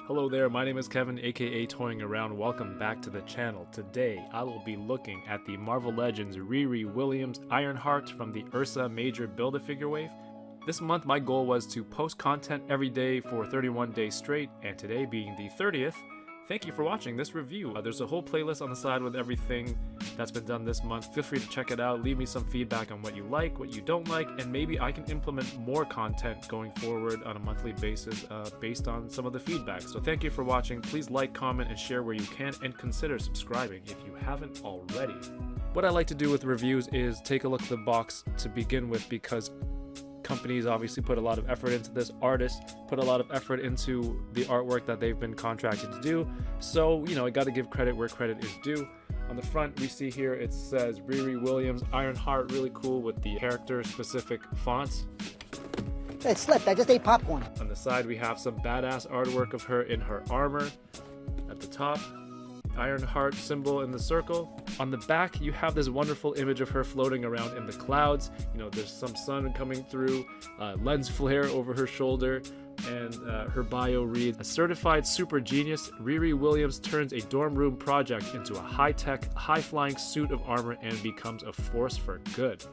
Hello there, my name is Kevin, aka Toying Around. Welcome back to the channel. Today, I will be looking at the Marvel Legends Riri Williams Ironheart from the Ursa Major Build-A-Figure wave. This month, my goal was to post content every day for 31 days straight, and today being the 30th, thank you for watching this review. There's a whole playlist on the side with everything that's been done this month. Feel free to check it out, leave me some feedback on what you like, what you don't like, and maybe I can implement more content going forward on a monthly basis based on some of the feedback. So thank you for watching. Please like, comment, and share where you can, and consider subscribing if you haven't already. What I like to do with reviews is take a look at the box to begin with, because companies obviously put a lot of effort into this, artists put a lot of effort into the artwork that they've been contracted to do, so I got to give credit where credit is due. On the front we see here it says Riri Williams Ironheart, really cool with the character specific fonts. It slipped, I just ate popcorn. On the side we have some badass artwork of her in her armor. At the top, Ironheart symbol in the circle. On the back you have this wonderful image of her floating around in the clouds. There's some sun coming through, lens flare over her shoulder, and her bio reads, "A certified super genius, Riri Williams turns a dorm room project into a high-tech, high-flying suit of armor and becomes a force for good."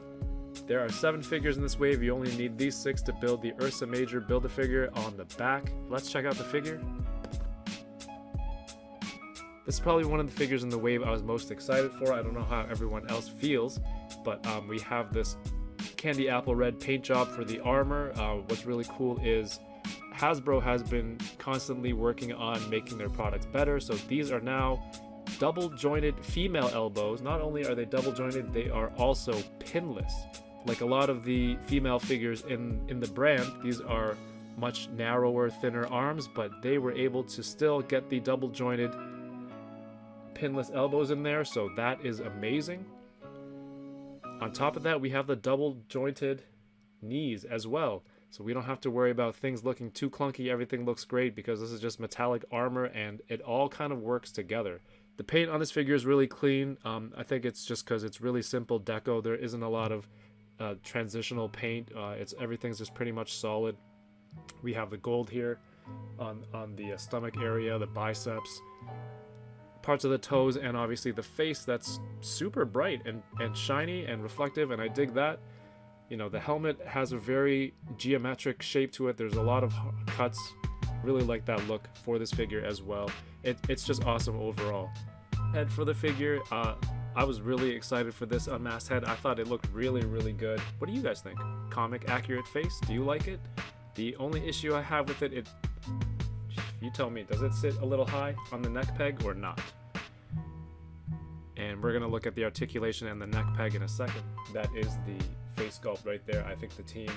There are 7 figures in this wave. You only need these 6 to build the Ursa Major Build-A-Figure on the back. Let's check out the figure. This is probably one of the figures in the wave I was most excited for. I don't know how everyone else feels, but we have this candy apple red paint job for the armor. What's really cool is Hasbro has been constantly working on making their products better, so these are now double jointed female elbows. Not only are they double jointed, they are also pinless. Like a lot of the female figures in the brand, these are much narrower, thinner arms, but they were able to still get the double jointed pinless elbows in there, so that is amazing. On top of that, we have the double jointed knees as well, so we don't have to worry about things looking too clunky. Everything looks great because this is just metallic armor and it all kind of works together. The paint on this figure is really clean. I think it's just because it's really simple deco. There isn't a lot of transitional paint. Everything's just pretty much solid. We have the gold here on the stomach area, the biceps, parts of the toes, and obviously the face that's super bright and shiny and reflective, and I dig that. The helmet has a very geometric shape to it. There's a lot of cuts. Really like that look for this figure as well. It's just awesome overall. Head for the figure, I was really excited for this unmasked head. I thought it looked really, really good. What do you guys think? Comic accurate face? Do you like it? The only issue I have with it, you tell me, does it sit a little high on the neck peg or not? And we're going to look at the articulation and the neck peg in a second. That is the face sculpt right there. I think the team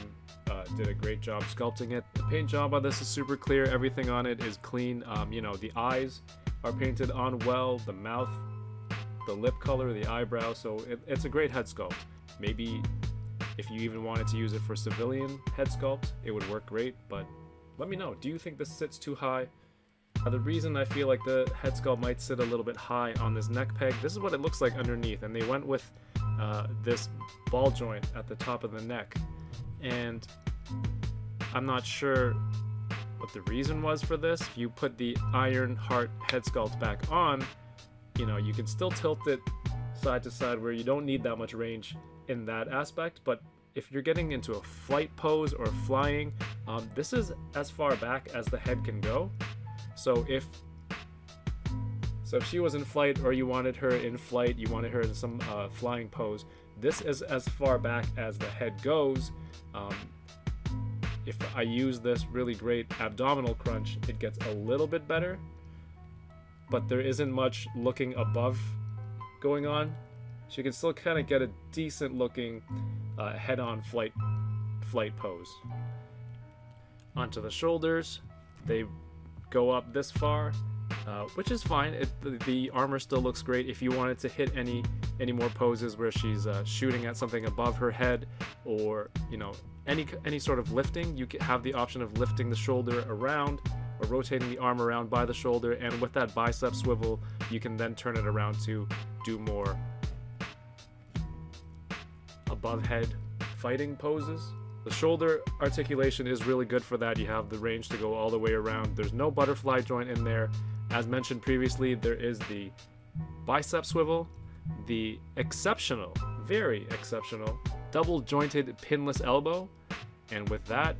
did a great job sculpting it. The paint job on this is super clear. Everything on it is clean. The eyes are painted on well, the mouth, the lip color, the eyebrow, so it's a great head sculpt. Maybe if you even wanted to use it for civilian head sculpt, it would work great, but let me know. Do you think this sits too high? The reason I feel like the head sculpt might sit a little bit high on this neck peg, this is what it looks like underneath, and they went with this ball joint at the top of the neck, and I'm not sure what the reason was for this. If you put the Ironheart head sculpt back on, you can still tilt it side to side where you don't need that much range in that aspect, but if you're getting into a flight pose or flying, this is as far back as the head can go. So if she was in flight, or you wanted her in flight, you wanted her in some flying pose, this is as far back as the head goes. If I use this really great abdominal crunch, it gets a little bit better, but there isn't much looking above going on. So you can still kind of get a decent looking head-on flight pose. Onto the shoulders, they go up this far, which is fine. The armor still looks great. If you wanted to hit any more poses where she's shooting at something above her head, or any sort of lifting, you have the option of lifting the shoulder around or rotating the arm around by the shoulder, and with that bicep swivel you can then turn it around to do more above head fighting poses. The shoulder articulation is really good for that. You have the range to go all the way around. There's no butterfly joint in there. As mentioned previously, there is the bicep swivel, the exceptional, very exceptional, double jointed pinless elbow, and with that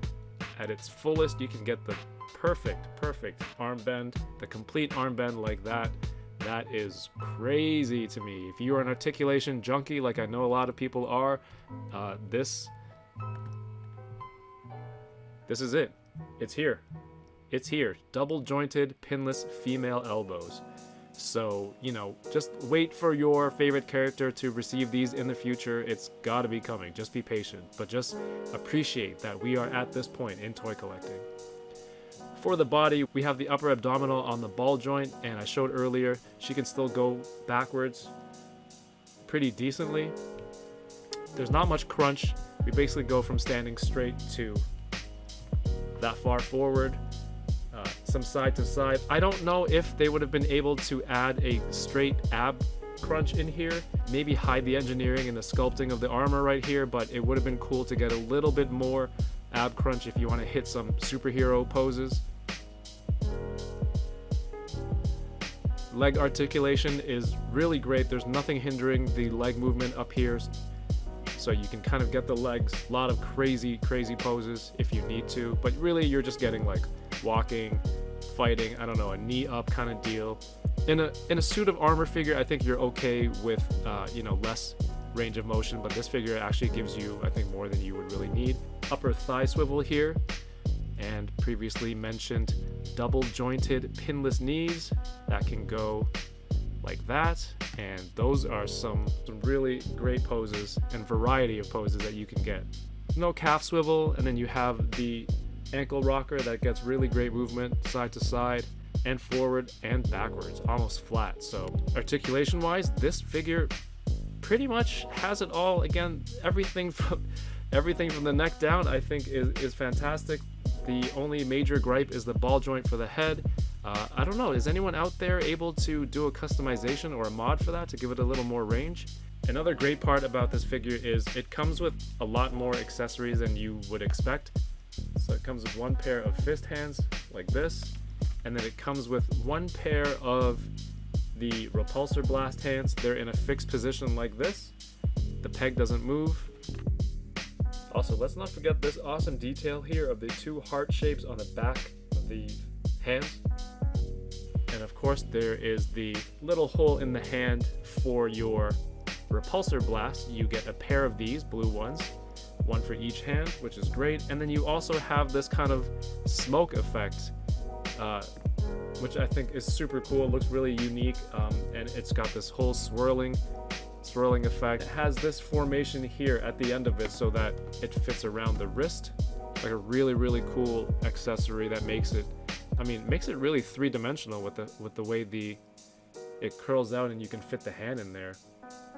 at its fullest, you can get the perfect arm bend, the complete arm bend like that. That is crazy to me. If you are an articulation junkie, like I know a lot of people are, this is it. It's here. It's here. Double jointed pinless female elbows. So, you know, just wait for your favorite character to receive these in the future. It's gotta be coming. Just be patient. But just appreciate that we are at this point in toy collecting. For the body, we have the upper abdominal on the ball joint, and I showed earlier, she can still go backwards pretty decently. There's not much crunch. We basically go from standing straight to that far forward. Some side to side. I don't know if they would have been able to add a straight ab crunch in here, maybe hide the engineering and the sculpting of the armor right here, but it would have been cool to get a little bit more ab crunch if you want to hit some superhero poses. Leg articulation is really great. There's nothing hindering the leg movement up here, so you can kind of get the legs. A lot of crazy poses if you need to, but really you're just getting like walking, fighting, I don't know, a knee up kind of deal. In a suit of armor figure, I think you're okay with you know, less range of motion, but this figure actually gives you, I think, more than you would really need. Upper thigh swivel here, and previously mentioned double jointed pinless knees that can go like that, and those are some really great poses and variety of poses that you can get. No calf swivel, and then you have the ankle rocker that gets really great movement side to side and forward and backwards, almost flat. So articulation wise, this figure pretty much has it all. Again, everything from the neck down I think is fantastic. The only major gripe is the ball joint for the head. I don't know, is anyone out there able to do a customization or a mod for that to give it a little more range? Another great part about this figure is it comes with a lot more accessories than you would expect. So it comes with one pair of fist hands like this, and then it comes with one pair of the repulsor blast hands. They're in a fixed position like this. The peg doesn't move. Also, let's not forget this awesome detail here of the two heart shapes on the back of the hands. And of course there is the little hole in the hand for your repulsor blast. You get a pair of these blue ones, one for each hand, which is great. And then you also have this kind of smoke effect, which I think is super cool. It looks really unique, and it's got this whole swirling effect. It has this formation here at the end of it so that it fits around the wrist, like a really cool accessory that makes it really three-dimensional with the way it curls out and you can fit the hand in there.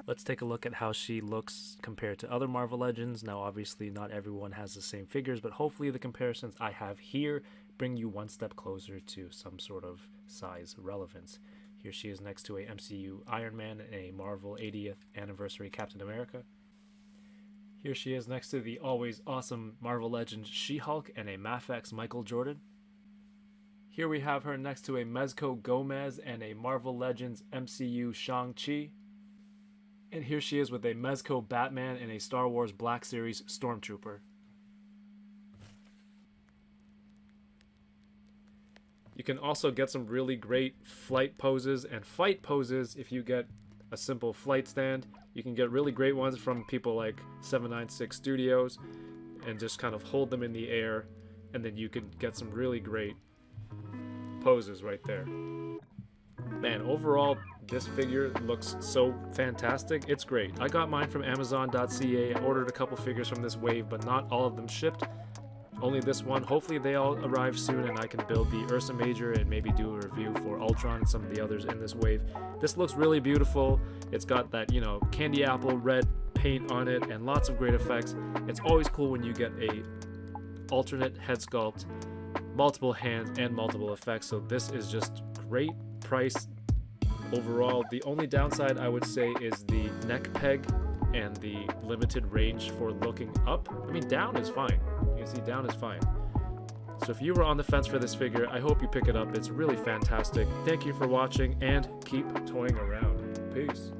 Let's take a look at how she looks compared to other Marvel Legends. Now, obviously, not everyone has the same figures, but hopefully the comparisons I have here bring you one step closer to some sort of size relevance. Here she is next to a MCU Iron Man and a Marvel 80th Anniversary Captain America. Here she is next to the always awesome Marvel Legends She-Hulk and a Mafex Michael Jordan. Here we have her next to a Mezco Gomez and a Marvel Legends MCU Shang-Chi. And here she is with a Mezco Batman and a Star Wars Black Series Stormtrooper. You can also get some really great flight poses and fight poses if you get a simple flight stand. You can get really great ones from people like 796 Studios and just kind of hold them in the air, and then you can get some really great poses right there. Man, overall, this figure looks so fantastic. It's great. I got mine from Amazon.ca. I ordered a couple figures from this wave, but not all of them shipped. Only this one. Hopefully they all arrive soon and I can build the Ursa Major and maybe do a review for Ultron and some of the others in this wave. This looks really beautiful. It's got that, you know, candy apple red paint on it and lots of great effects. It's always cool when you get a alternate head sculpt, multiple hands, and multiple effects. So this is just great price overall. The only downside I would say is the neck peg and the limited range for looking up. I mean, down is fine. See, down is fine. So if you were on the fence for this figure, I hope you pick it up. It's really fantastic. Thank you for watching, and keep toying around. Peace.